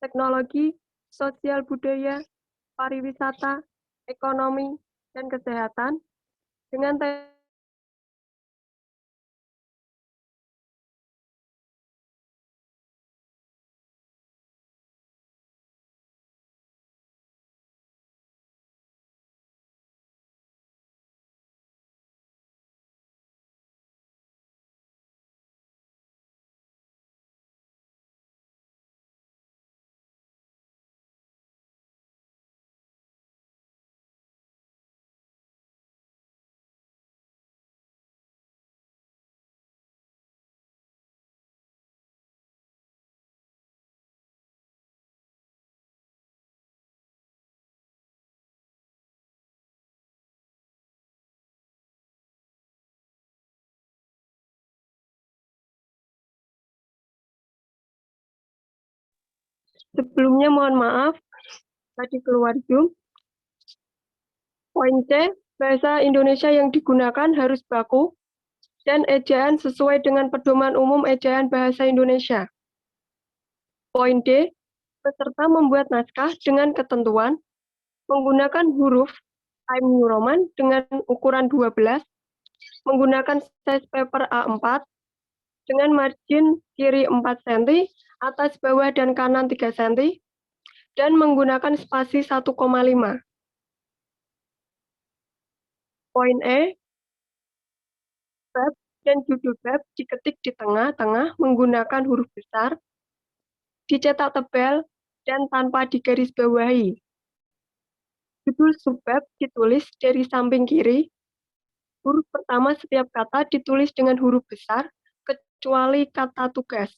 teknologi, sosial budaya, pariwisata, ekonomi, dan kesehatan dengan sebelumnya mohon maaf, tadi keluar Zoom. Poin C, bahasa Indonesia yang digunakan harus baku dan ejaan sesuai dengan pedoman umum ejaan bahasa Indonesia. Poin D, peserta membuat naskah dengan ketentuan menggunakan huruf Times New Roman dengan ukuran 12, menggunakan size paper A4 dengan margin kiri 4 cm, atas bawah dan kanan 3 cm, dan menggunakan spasi 1,5. Poin E, bab dan judul bab diketik di tengah-tengah menggunakan huruf besar, dicetak tebal, dan tanpa digarisbawahi. Judul subbab ditulis dari samping kiri. Huruf pertama setiap kata ditulis dengan huruf besar, kecuali kata tugas.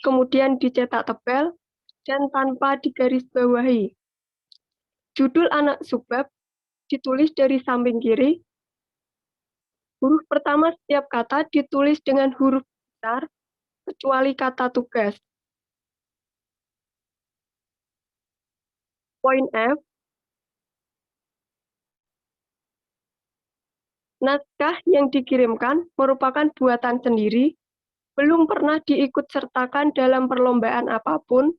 Kemudian dicetak tebal dan tanpa digarisbawahi. Judul anak subbab ditulis dari samping kiri. Huruf pertama setiap kata ditulis dengan huruf besar, kecuali kata tugas. Poin F, naskah yang dikirimkan merupakan buatan sendiri, belum pernah diikut-sertakan dalam perlombaan apapun,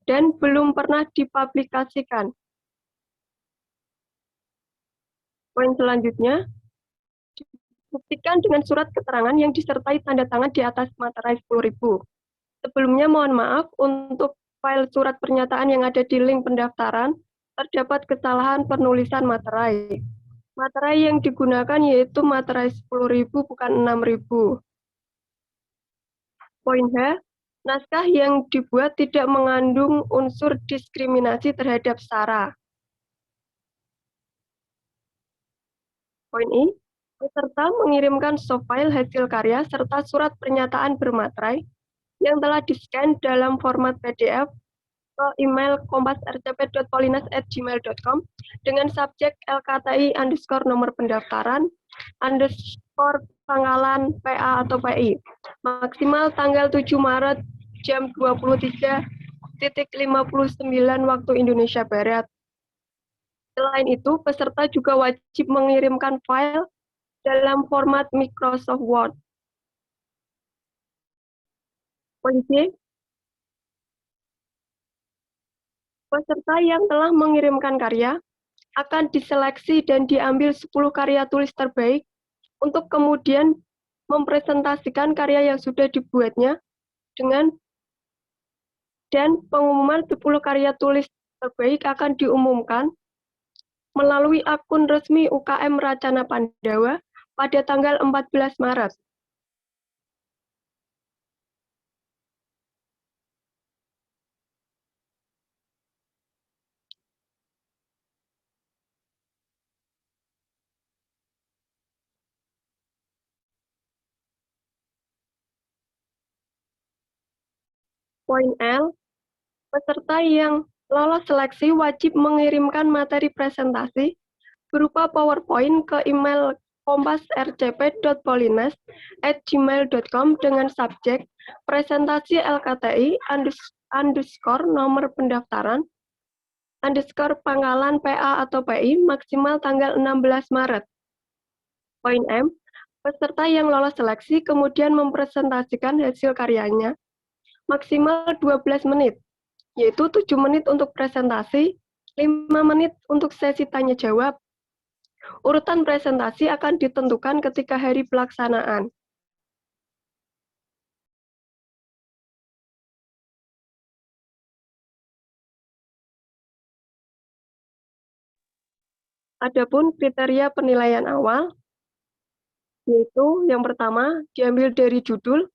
dan belum pernah dipublikasikan. Poin selanjutnya, buktikan dengan surat keterangan yang disertai tanda tangan di atas materai 10.000. Sebelumnya mohon maaf, untuk file surat pernyataan yang ada di link pendaftaran, terdapat kesalahan penulisan materai. Materai yang digunakan yaitu materai 10.000 bukan 6.000. Poin H, naskah yang dibuat tidak mengandung unsur diskriminasi terhadap SARA. Poin I, peserta mengirimkan soft file hasil karya serta surat pernyataan bermaterai yang telah di-scan dalam format PDF ke email kompasrcp.polinas@gmail.com dengan subjek LKTI_ nomor pendaftaran _ pangkalan PA atau PI. Maksimal tanggal 7 Maret jam 23.59 waktu Indonesia Barat. Selain itu, peserta juga wajib mengirimkan file dalam format Microsoft Word. Poin C, peserta yang telah mengirimkan karya akan diseleksi dan diambil 10 karya tulis terbaik untuk kemudian mempresentasikan karya yang sudah dibuatnya dan pengumuman 10 karya tulis terbaik akan diumumkan melalui akun resmi UKM Racana Pandawa pada tanggal 14 Maret. Poin L, peserta yang lolos seleksi wajib mengirimkan materi presentasi berupa PowerPoint ke email kompasrcp.polinas@gmail.com dengan subjek presentasi LKTI _ nomor pendaftaran _ pangkalan PA atau PI maksimal tanggal 16 Maret. Poin M, peserta yang lolos seleksi kemudian mempresentasikan hasil karyanya maksimal 12 menit, yaitu 7 menit untuk presentasi, 5 menit untuk sesi tanya-jawab. Urutan presentasi akan ditentukan ketika hari pelaksanaan. Adapun kriteria penilaian awal, yaitu yang pertama, diambil dari judul.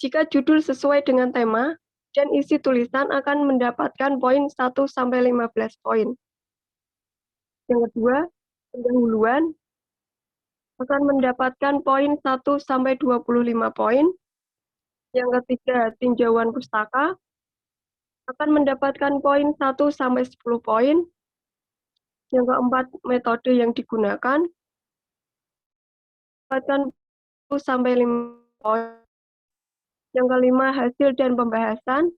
Jika judul sesuai dengan tema dan isi tulisan akan mendapatkan poin 1-15 poin. Yang kedua, pendahuluan akan mendapatkan poin 1-25 poin. Yang ketiga, tinjauan pustaka akan mendapatkan poin 1-10 poin. Yang keempat, metode yang digunakan mendapatkan 1-5 poin. Yang kelima, hasil dan pembahasan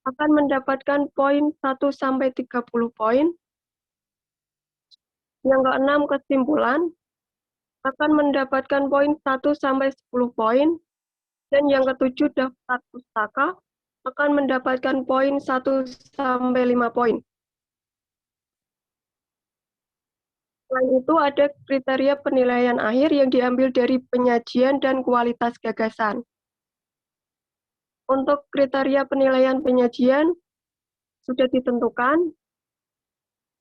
akan mendapatkan poin 1-30 poin. Yang keenam, kesimpulan akan mendapatkan poin 1-10 poin. Dan yang ketujuh, daftar pustaka akan mendapatkan poin 1-5 poin. Selain itu, ada kriteria penilaian akhir yang diambil dari penyajian dan kualitas gagasan. Untuk kriteria penilaian penyajian sudah ditentukan.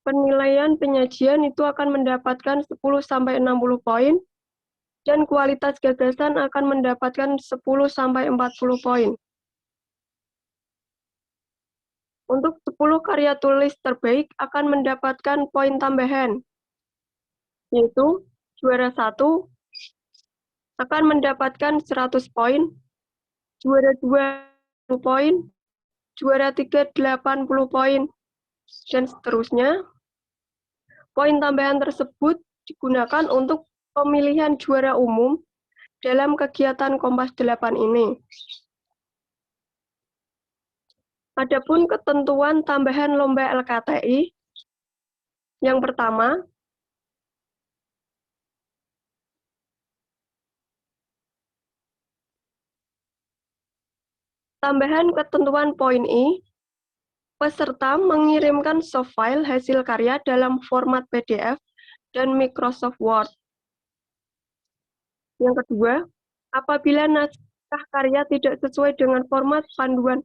Penilaian penyajian itu akan mendapatkan 10-60 poin, dan kualitas gagasan akan mendapatkan 10-40 poin. Untuk 10 karya tulis terbaik akan mendapatkan poin tambahan, yaitu juara 1 akan mendapatkan 100 poin, juara 2 10 poin, juara 3 80 poin, dan seterusnya. Poin tambahan tersebut digunakan untuk pemilihan juara umum dalam kegiatan Kompas 8 ini. Adapun ketentuan tambahan lomba LKTI, yang pertama, tambahan ketentuan poin I, peserta mengirimkan soft file hasil karya dalam format PDF dan Microsoft Word. Yang kedua, apabila naskah karya tidak sesuai dengan format panduan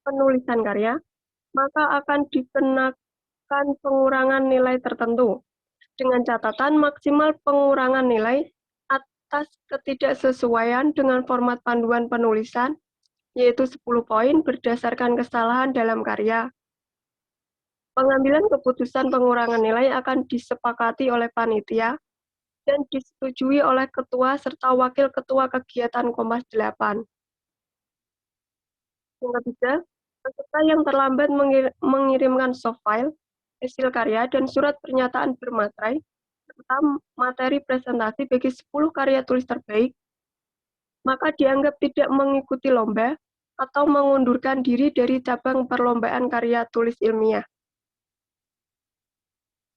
penulisan karya, maka akan dikenakan pengurangan nilai tertentu, dengan catatan maksimal pengurangan nilai atas ketidaksesuaian dengan format panduan penulisan, yaitu 10 poin berdasarkan kesalahan dalam karya. Pengambilan keputusan pengurangan nilai akan disepakati oleh panitia dan disetujui oleh ketua serta wakil ketua kegiatan Kompas 8. Yang ketiga, peserta yang terlambat mengirimkan soft file, hasil karya, dan surat pernyataan bermaterai, serta materi presentasi bagi 10 karya tulis terbaik, maka dianggap tidak mengikuti lomba atau mengundurkan diri dari cabang perlombaan karya tulis ilmiah.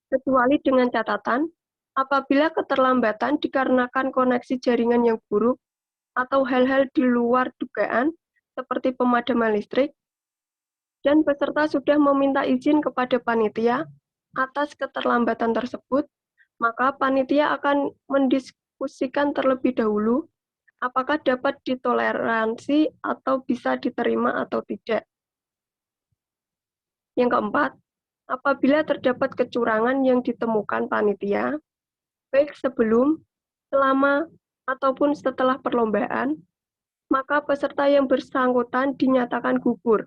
Kecuali dengan catatan, apabila keterlambatan dikarenakan koneksi jaringan yang buruk atau hal-hal di luar dugaan, seperti pemadaman listrik, dan peserta sudah meminta izin kepada panitia atas keterlambatan tersebut, maka panitia akan mendiskusikan terlebih dahulu apakah dapat ditoleransi atau bisa diterima atau tidak. Yang keempat, apabila terdapat kecurangan yang ditemukan panitia, baik sebelum, selama, ataupun setelah perlombaan, maka peserta yang bersangkutan dinyatakan gugur.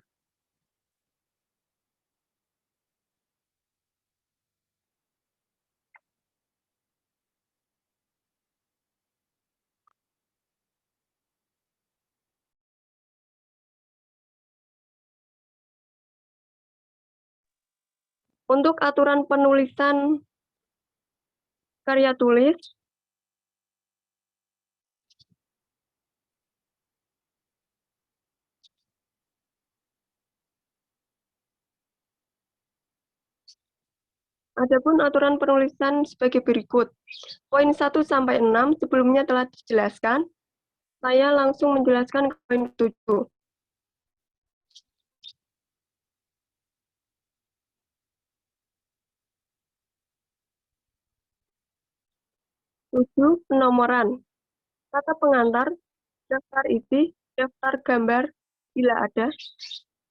Untuk aturan penulisan karya tulis, adapun aturan penulisan sebagai berikut. Poin 1-6 sebelumnya telah dijelaskan. Saya langsung menjelaskan ke poin 7. 7. Penomoran. Kata pengantar, daftar isi, daftar gambar bila ada,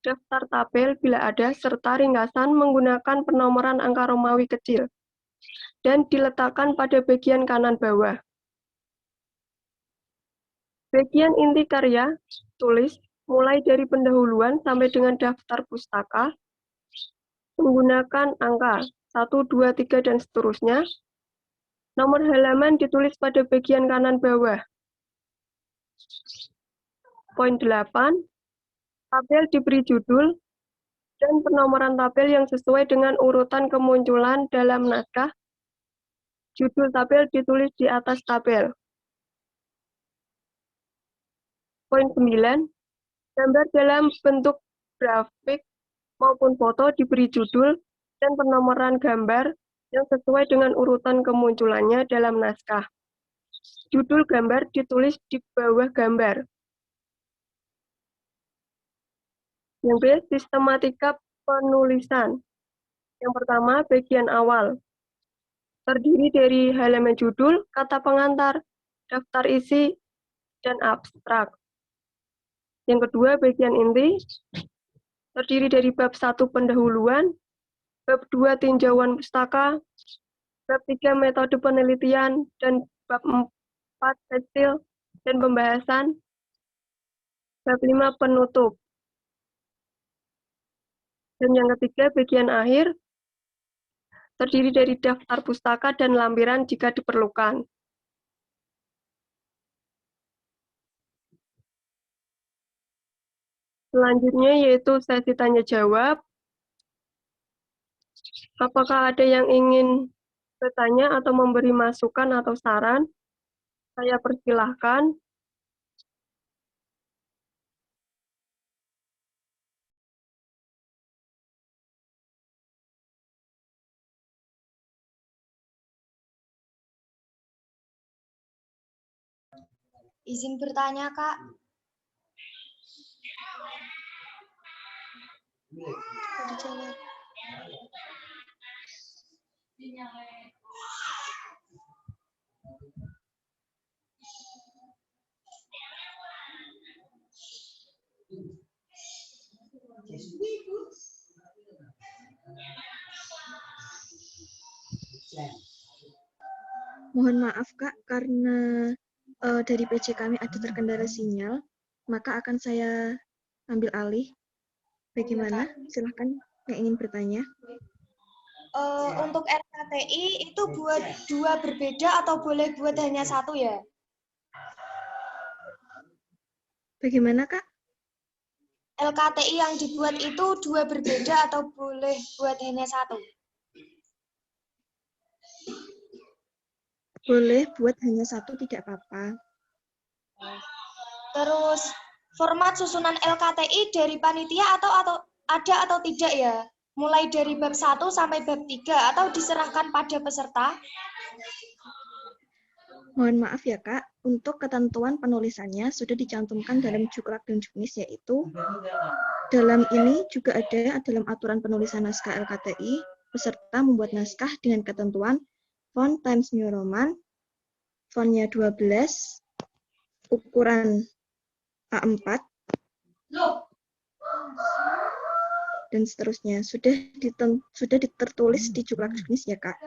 daftar tabel bila ada, serta ringkasan menggunakan penomoran angka Romawi kecil dan diletakkan pada bagian kanan bawah. Bagian inti karya, tulis, mulai dari pendahuluan sampai dengan daftar pustaka, menggunakan angka 1, 2, 3, dan seterusnya. Nomor halaman ditulis pada bagian kanan bawah. Poin 8, tabel diberi judul dan penomoran tabel yang sesuai dengan urutan kemunculan dalam naskah. Judul tabel ditulis di atas tabel. Poin 9, gambar dalam bentuk grafik maupun foto diberi judul dan penomoran gambar yang sesuai dengan urutan kemunculannya dalam naskah. Judul gambar ditulis di bawah gambar. Yang B, sistematika penulisan. Yang pertama, bagian awal. Terdiri dari halaman judul, kata pengantar, daftar isi, dan abstrak. Yang kedua, bagian inti, terdiri dari bab 1 pendahuluan, bab 2 tinjauan pustaka, bab 3 metode penelitian, dan bab 4 tekstil dan pembahasan, bab 5 penutup. Dan yang ketiga, bagian akhir, terdiri dari daftar pustaka dan lampiran jika diperlukan. Selanjutnya yaitu sesi tanya jawab. Apakah ada yang ingin bertanya atau memberi masukan atau saran? Saya persilahkan. Izin bertanya, Kak. Mohon maaf Kak, karena dari PC kami ada terkendala sinyal, maka akan saya ambil alih. Bagaimana? Silahkan yang ingin bertanya. Untuk LKTI itu buat 2 berbeda atau boleh buat hanya 1 ya? Bagaimana Kak? LKTI yang dibuat itu 2 berbeda atau boleh buat hanya 1? Boleh buat hanya 1, tidak apa-apa. Terus format susunan LKTI dari panitia atau ada atau tidak ya? Mulai dari bab 1 sampai bab 3 atau diserahkan pada peserta? Mohon maaf ya Kak, untuk ketentuan penulisannya sudah dicantumkan dalam Juklak dan Juknis, yaitu dalam ini juga ada dalam aturan penulisan naskah LKTI, peserta membuat naskah dengan ketentuan font Times New Roman, fontnya 12, ukuran A4, dan seterusnya. Sudah tertulis di Juklak Juknis ya Kak?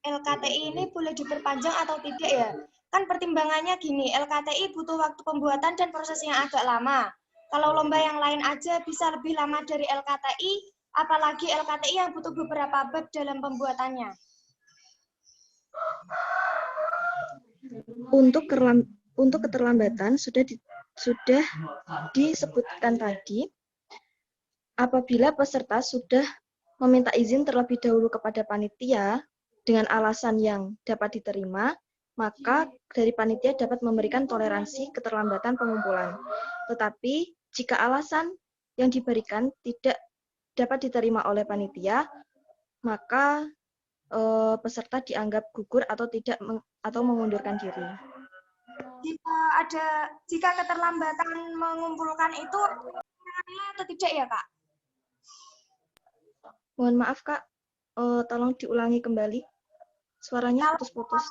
LKTI ini boleh diperpanjang atau tidak ya? Kan pertimbangannya gini, LKTI butuh waktu pembuatan dan proses yang agak lama. Kalau lomba yang lain aja bisa lebih lama dari LKTI, apalagi LKTI yang butuh beberapa bab dalam pembuatannya. Untuk keterlambatan sudah disebutkan tadi, apabila peserta sudah meminta izin terlebih dahulu kepada panitia dengan alasan yang dapat diterima, maka dari panitia dapat memberikan toleransi keterlambatan pengumpulan. Tetapi jika alasan yang diberikan tidak dapat diterima oleh panitia, maka peserta dianggap gugur atau mengundurkan diri. Jika keterlambatan mengumpulkan itu nilai atau tidak ya, Kak? Mohon maaf, Kak. Tolong diulangi kembali. Suaranya Kalau putus-putus.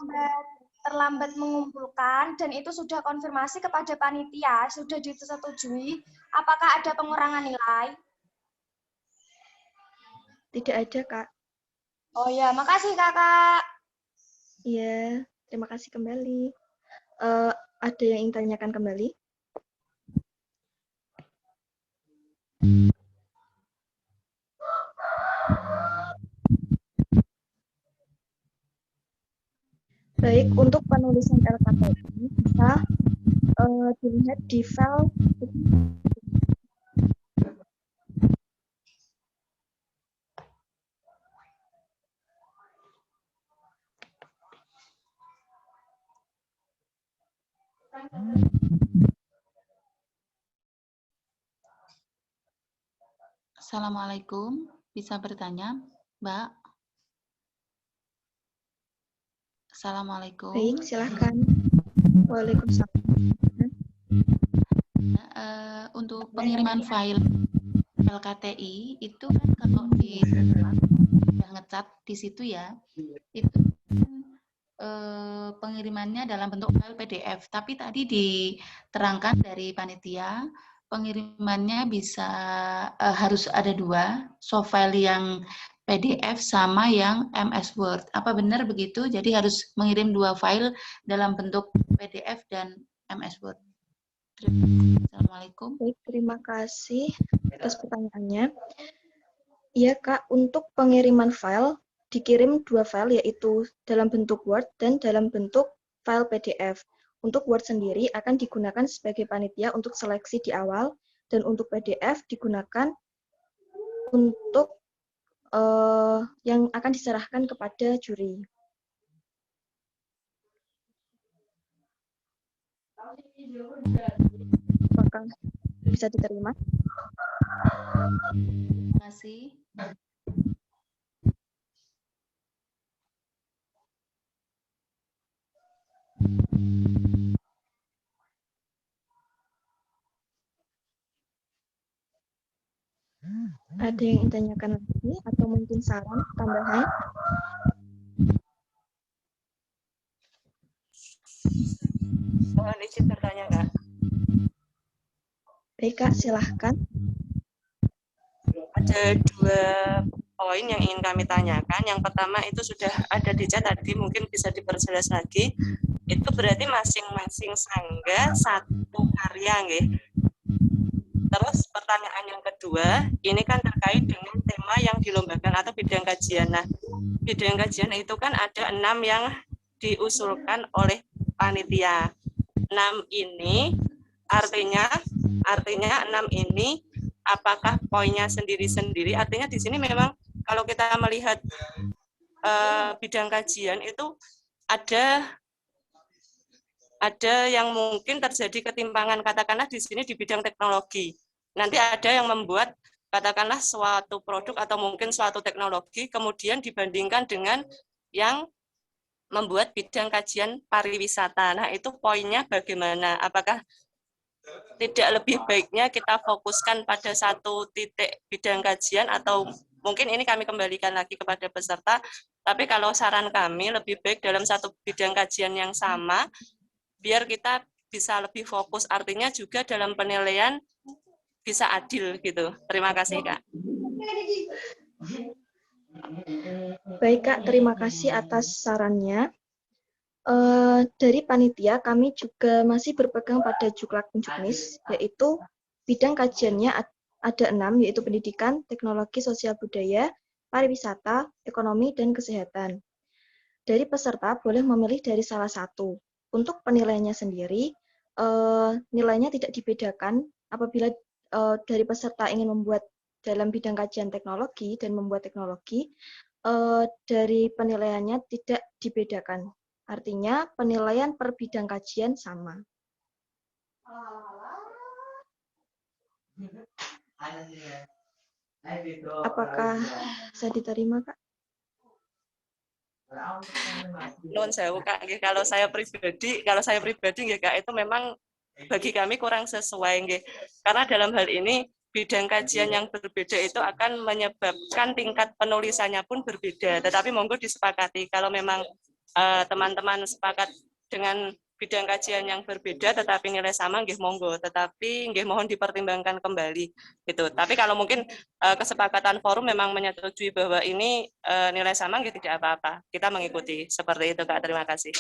terlambat mengumpulkan dan itu sudah konfirmasi kepada panitia, sudah disetujui, apakah ada pengurangan nilai? Tidak ada, Kak. Oh ya, makasih Kakak. Iya, terima kasih kembali. Ada yang ingin tanyakan kembali? Baik, untuk penulisan LKTI bisa dilihat di file. Assalamualaikum, bisa bertanya, Mbak? Assalamualaikum. Baik, silahkan. Waalaikumsalam. Untuk pengiriman file LKTI itu kan kalau di udah ngecat di situ ya, itu pengirimannya dalam bentuk file PDF. Tapi tadi diterangkan dari panitia pengirimannya bisa harus ada dua, soft file yang PDF sama yang MS Word. Apa benar begitu? Jadi harus mengirim dua file dalam bentuk PDF dan MS Word. Assalamualaikum. Baik, terima kasih atas pertanyaannya. Iya, Kak, untuk pengiriman file dikirim dua file, yaitu dalam bentuk Word dan dalam bentuk file PDF. Untuk Word sendiri akan digunakan sebagai panitia untuk seleksi di awal, dan untuk PDF digunakan untuk yang akan diserahkan kepada juri. Apakah bisa diterima? Terima kasih. Ada yang ingin tanyakan lagi atau mungkin saran tambahan? Mohon izin bertanya, Kak. Baik, Kak, silahkan. Ada dua poin yang ingin kami tanyakan. Yang pertama itu sudah ada di chat tadi, mungkin bisa diperjelas lagi. Itu berarti masing-masing sangga satu karya, nggih. Terus pertanyaan yang kedua, ini kan terkait dengan tema yang dilombakan atau bidang kajian. Nah, bidang kajian itu kan ada 6 yang diusulkan oleh panitia. 6 ini artinya 6 ini apakah poinnya sendiri-sendiri? Artinya di sini memang kalau kita melihat bidang kajian itu ada yang mungkin terjadi ketimpangan, katakanlah di sini di bidang teknologi. Nanti ada yang membuat katakanlah suatu produk atau mungkin suatu teknologi kemudian dibandingkan dengan yang membuat bidang kajian pariwisata. Nah, itu poinnya bagaimana? Apakah tidak lebih baiknya kita fokuskan pada satu titik bidang kajian, atau mungkin ini kami kembalikan lagi kepada peserta, tapi kalau saran kami lebih baik dalam satu bidang kajian yang sama, biar kita bisa lebih fokus, artinya juga dalam penilaian bisa adil gitu. Terima kasih, Kak. Baik, Kak, terima kasih atas sarannya. Dari panitia, kami juga masih berpegang pada Juklak Juknis, yaitu bidang kajiannya ada 6, yaitu pendidikan, teknologi, sosial budaya, pariwisata, ekonomi, dan kesehatan. Dari peserta boleh memilih dari salah satu. Untuk penilaiannya sendiri, nilainya tidak dibedakan apabila dari peserta ingin membuat dalam bidang kajian teknologi dan membuat teknologi, dari penilaiannya tidak dibedakan. Artinya penilaian per bidang kajian sama. Apakah bisa diterima, Kak? Nuwun sewu, Kak. Kalau saya pribadi nggih, Kak, itu memang bagi kami kurang sesuai, nggih. Karena dalam hal ini bidang kajian yang berbeda itu akan menyebabkan tingkat penulisannya pun berbeda. Tetapi monggo disepakati kalau memang teman-teman sepakat dengan bidang kajian yang berbeda tetapi nilai sama, nggih monggo, tetapi nggih mohon dipertimbangkan kembali gitu. Tapi kalau mungkin kesepakatan forum memang menyetujui bahwa ini nilai sama, nggih tidak apa-apa. Kita mengikuti seperti itu, Kak. Terima kasih.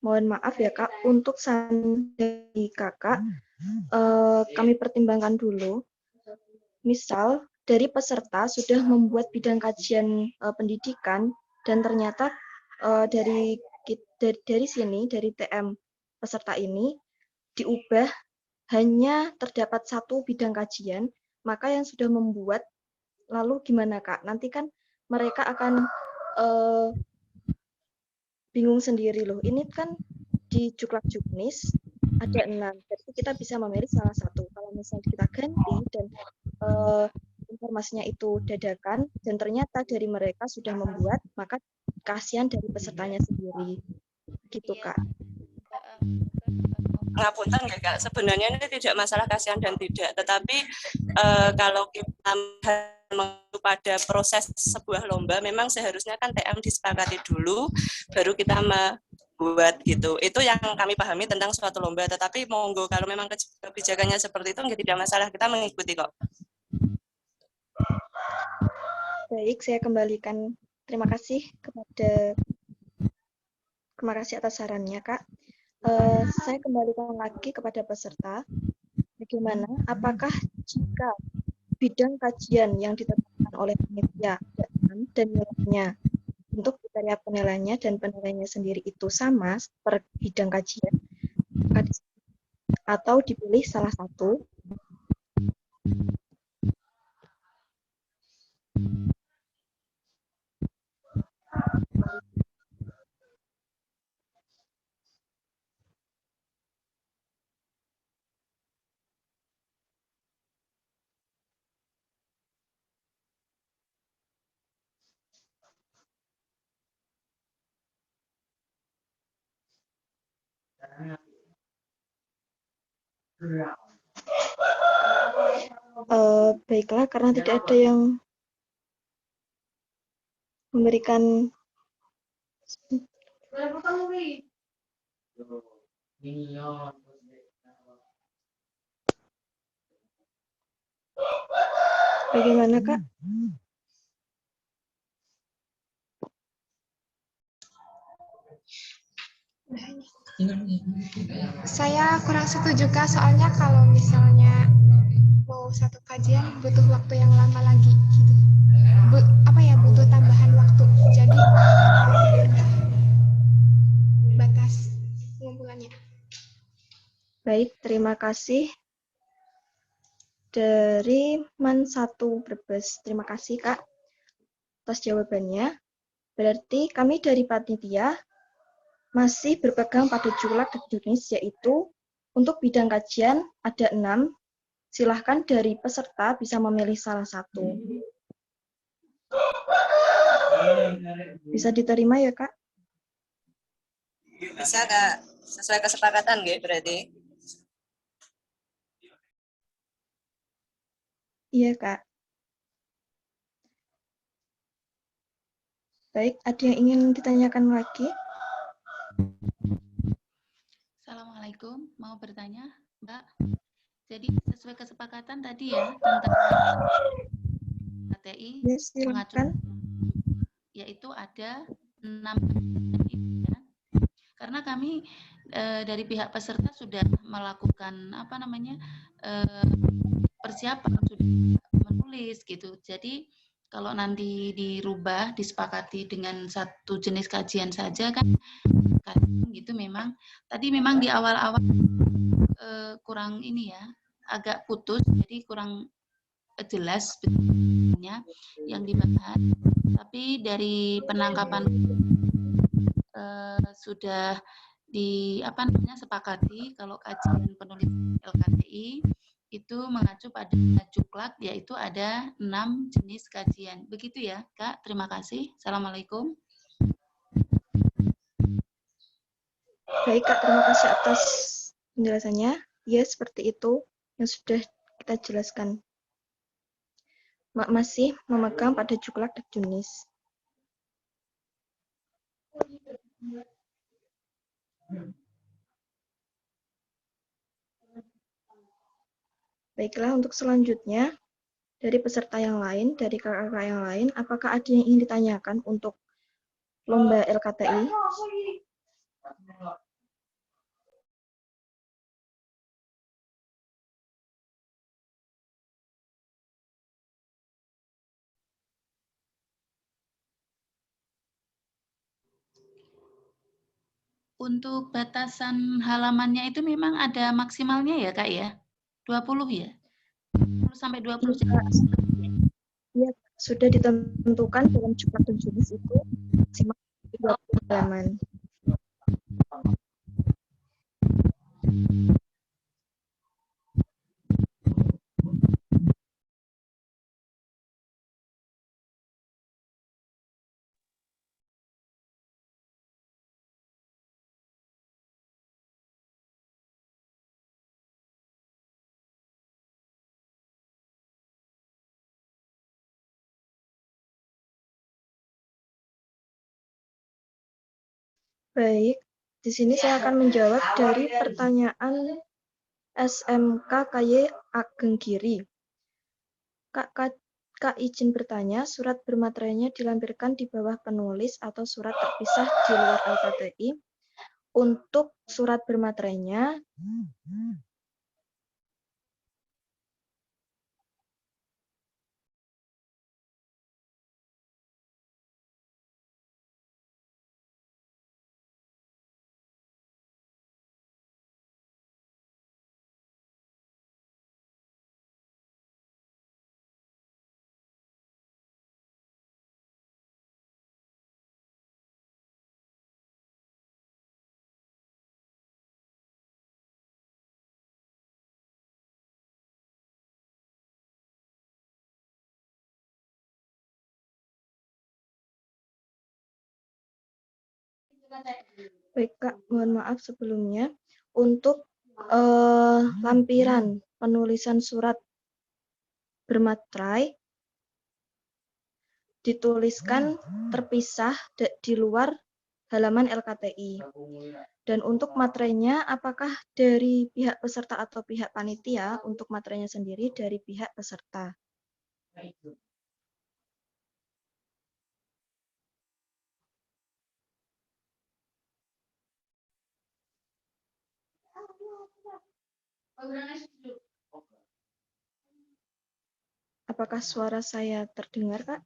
Mohon maaf ya Kak, untuk saran dari Kakak, kami pertimbangkan dulu. Misal, dari peserta sudah membuat bidang kajian pendidikan, dan ternyata dari sini, dari TM peserta ini, diubah hanya terdapat satu bidang kajian, maka yang sudah membuat, lalu gimana Kak? Nanti kan mereka akan bingung sendiri loh. Ini kan di Juklak-Juknis ada 6, berarti kita bisa memilih salah satu. Kalau misalnya kita ganti dan informasinya itu dadakan, dan ternyata dari mereka sudah membuat, maka kasihan dari pesertanya sendiri. Gitu, Kak. Ngapunten ya Kak, sebenarnya ini tidak masalah kasihan dan tidak, tetapi kalau kita mengacu pada proses sebuah lomba, memang seharusnya kan TM disepakati dulu, baru kita membuat gitu. Itu yang kami pahami tentang suatu lomba, tetapi monggo kalau memang kebijakannya seperti itu, tidak masalah, kita mengikuti kok. Baik, saya kembalikan. Terima kasih atas sarannya, Kak. Saya kembalikan lagi kepada peserta. Bagaimana? Apakah jika bidang kajian yang ditetapkan oleh panitia dan nilainya untuk kriteria penilaiannya dan penilaiannya sendiri itu sama per bidang kajian, atau dipilih salah satu? Baiklah, karena tidak ada yang memberikan bagaimana, Kak? Saya kurang setuju Kak, soalnya kalau misalnya mau satu kajian butuh waktu yang lama lagi gitu. Butuh tambahan waktu. Jadi batas pengumpulannya. Baik, terima kasih. Dari MAN 1 Brebes, terima kasih Kak atas jawabannya. Berarti kami dari panitia masih berpegang pada Juklak-Juknis, yaitu untuk bidang kajian ada 6. Silahkan dari peserta bisa memilih salah satu. Bisa diterima ya Kak? Bisa Kak, sesuai kesepakatan nggih berarti. Iya Kak. Baik, ada yang ingin ditanyakan lagi? Assalamualaikum, mau bertanya Mbak. Jadi sesuai kesepakatan tadi ya tentang KTI, Yes, silakan. yaitu ada 6 ya. Karena kami dari pihak peserta sudah melakukan persiapan, sudah menulis gitu. Jadi kalau nanti dirubah, disepakati dengan satu jenis kajian saja kan gitu memang. Tadi memang di awal-awal kurang ini ya, agak putus, jadi kurang jelas betulnya yang dibahas. Tapi dari penangkapan sudah sepakati kalau kajian penulisan LKTI itu mengacu pada Juklak, yaitu ada 6 jenis kajian. Begitu ya, Kak. Terima kasih. Assalamualaikum. Baik, Kak. Terima kasih atas penjelasannya. Ya, seperti itu yang sudah kita jelaskan. Masih memegang pada Juklak dan Junis. Baiklah, untuk selanjutnya, dari peserta yang lain, dari kakak-kakak yang lain, apakah ada yang ingin ditanyakan untuk lomba LKTI? Untuk batasan halamannya itu memang ada maksimalnya ya, Kak ya? 20 ya? 10 sampai 20 Ya, sudah ditentukan dalam Juklak dan Junis itu maksimal 20 halaman. Baik, di sini saya akan menjawab dari pertanyaan SMK KY Ageng Giri. Kak izin bertanya, surat bermaterainya dilampirkan di bawah penulis atau surat terpisah di luar LKTI. Untuk surat bermaterainya, baik Kak, mohon maaf sebelumnya. Untuk lampiran penulisan surat bermaterai dituliskan terpisah di luar halaman LKTI. Dan untuk materainya, apakah dari pihak peserta atau pihak panitia? Untuk materainya sendiri dari pihak peserta. Apakah suara saya terdengar, Kak?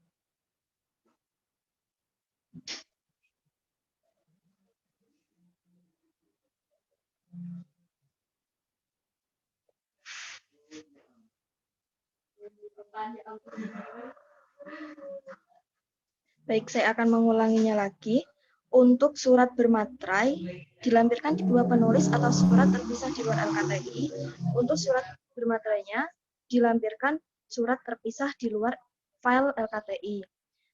Baik, saya akan mengulanginya lagi. Untuk surat bermaterai dilampirkan di bawah penulis atau surat terpisah di luar LKTI. Untuk surat bermaterainya dilampirkan surat terpisah di luar file LKTI.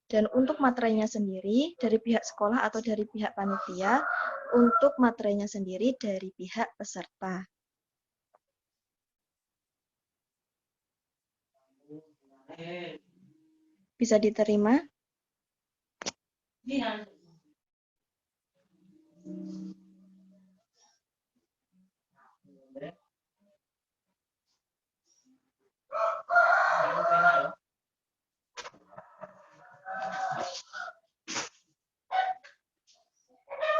Dan untuk materainya sendiri dari pihak sekolah atau dari pihak panitia, untuk materainya sendiri dari pihak peserta. Bisa diterima?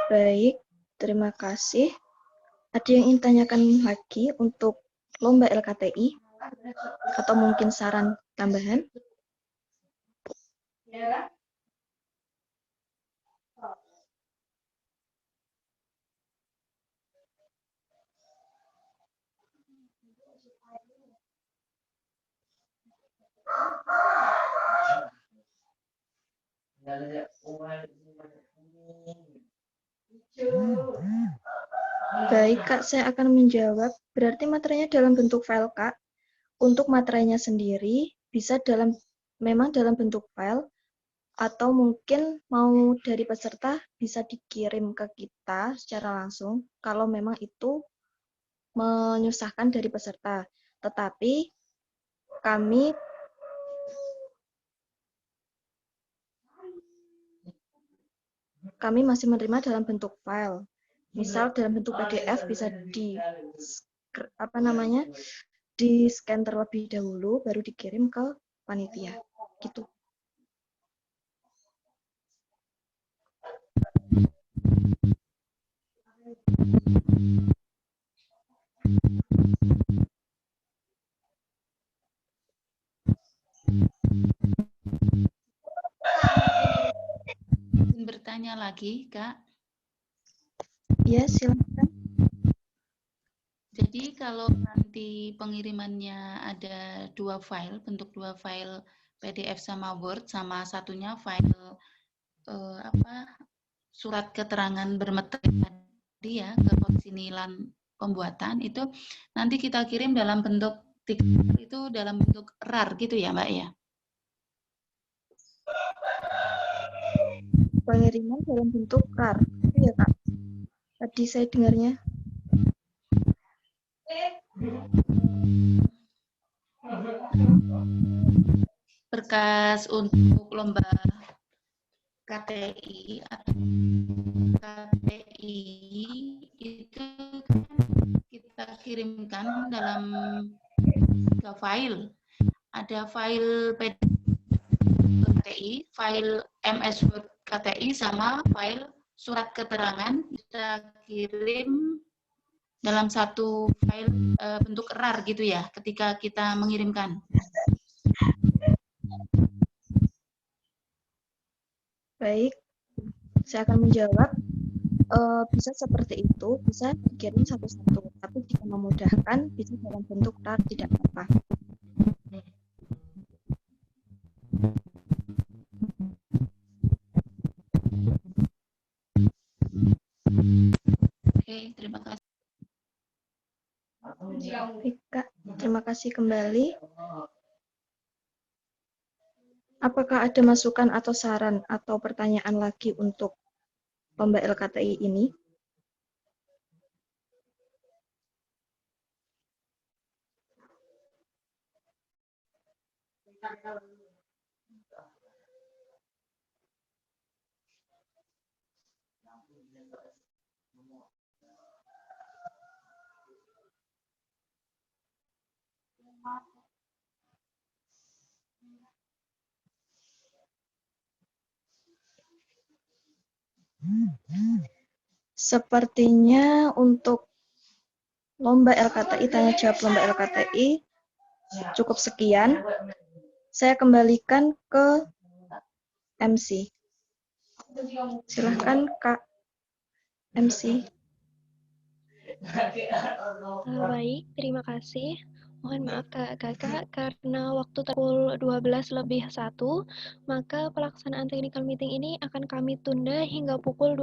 Baik, terima kasih. Ada yang ingin tanyakan lagi untuk lomba LKTI? Atau mungkin saran tambahan? Baik, Kak, saya akan menjawab. Berarti materinya dalam bentuk file, Kak. Untuk materinya sendiri bisa memang dalam bentuk file, atau mungkin mau dari peserta bisa dikirim ke kita secara langsung kalau memang itu menyusahkan dari peserta. Tetapi kami masih menerima dalam bentuk file. Misal dalam bentuk PDF bisa di-scan terlebih dahulu baru dikirim ke panitia. Gitu. Bertanya lagi, Kak. Ya, silakan. Jadi kalau nanti pengirimannya ada bentuk dua file PDF sama Word, sama satunya file surat keterangan bermeterai tadi ya ke Komisi Nilai Pembuatan, itu nanti kita kirim dalam bentuk itu dalam bentuk RAR gitu ya, Mbak ya? Pengiriman dalam bentuk RAR. Iya, Kak. Tadi saya dengarnya. Berkas untuk lomba KTI atau KTI itu kita kirimkan dalam 3 file. Ada file PDF KTI, file MS Word KTI, sama file surat keterangan. Kita kirim dalam satu file bentuk RAR gitu ya, ketika kita mengirimkan. Baik, saya akan menjawab. Bisa seperti itu, bisa dikirim satu-satu. Tapi jika memudahkan, bisa dalam bentuk RAR, tidak apa-apa. Oke, terima kasih. Baik, Kak. Terima kasih kembali. Apakah ada masukan atau saran atau pertanyaan lagi untuk lomba LKTI ini? Sepertinya untuk lomba LKTI, tanya jawab lomba LKTI cukup sekian. Saya kembalikan ke MC. Silahkan Kak MC. Baik, terima kasih. Mohon maaf Kakak, karena waktu pukul 12:01, maka pelaksanaan technical meeting ini akan kami tunda hingga pukul